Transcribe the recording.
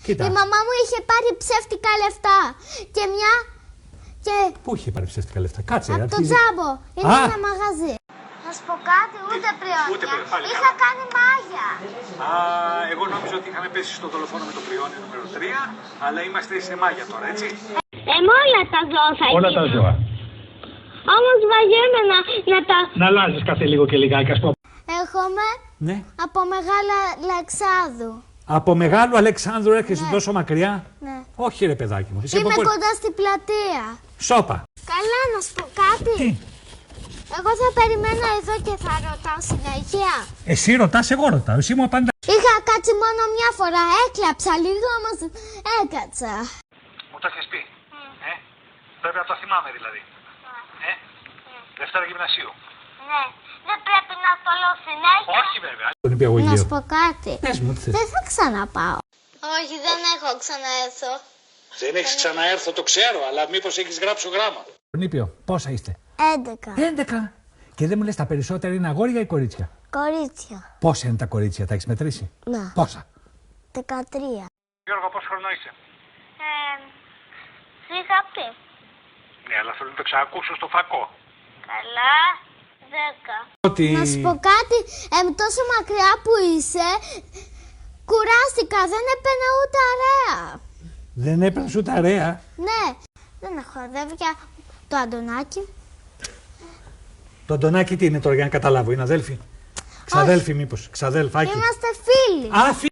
Κοίτα. Η μαμά μου είχε πάρει ψεύτικα λεφτά. Και μια. Και... Πού είχε πάρει ψεύτικα λεφτά, κάτσε. Από το αρχίζει. τζάμπο. Είναι Α! ένα μαγαζί. Να σου πω κάτι, ούτε πριόνια. πάλι Είχα κάνει μάγια. Α, εγώ νόμιζα ότι είχαμε πέσει στο δολοφόνο με το πριόνιο νούμερο 3, αλλά είμαστε σε μάγια τώρα, έτσι. Με όλα τα ζώα θα Όλα τα ζώα. Όμως βαγέμαι να τα... Να αλλάζεις κάθε λίγο και λιγάκι, ας πούμε. Έρχομαι Ναι. από Μεγάλα Λαξάδου. Από Μεγάλου Αλεξάνδρου έρχεσαι τόσο μακριά. Ναι. Όχι, ρε παιδάκι μου. Είσαι Είμαι από κοντά στην πλατεία. Σόπα. Καλά, να σου πω κάτι. Τι? Εγώ θα περιμένω εδώ και θα ρωτάω συνέχεια. Εσύ ρωτάς, εγώ ρωτάω. Εσύ μου απαντάς. Είχα κάτσει μόνο μια φορά, έκλαψα λίγο, όμως έκατσα. Μου το έχεις πει. Πρέπει να το θυμάμαι δηλαδή. Δευτέρα γυμνασίου. Ναι, δεν πρέπει να το λέω συνέχεια. Όχι βέβαια. Τον Να υπηαγωγείο. σου πω κάτι. Πες μου, τι θες. Δεν θα ξαναπάω. Όχι, δεν έχω ξαναέρθω. Δεν έχεις ξαναέρθω, το ξέρω, αλλά μήπως έχεις γράψει γράμμα. Νήπιο, πόσα είστε? 11. 11. Και δεν μου λες τα περισσότερα είναι αγόρια ή κορίτσια? Κορίτσια. Πόσα είναι τα κορίτσια, τα έχεις μετρήσει? Να. Πόσα? 13. Γιώργο, πόσο χρόνο είσαι? Σου είχα πει. Ναι, αλλά θέλω να το ξανακούσω στο φακό. Καλά. 10. Ότι... Να σου πω κάτι, τόσο μακριά που είσαι, κουράστηκα, δεν έπαιρνα ούτε αρέα. Δεν έπαιρνες ούτε αρέα. Ναι, δεν έχω αδέρφια. Το Αντωνάκι. Το Αντωνάκι τι είναι τώρα για να καταλάβω, είναι αδέλφη? Ξαδέλφη μήπως, ξαδέλφάκι. Είμαστε φίλοι. Α,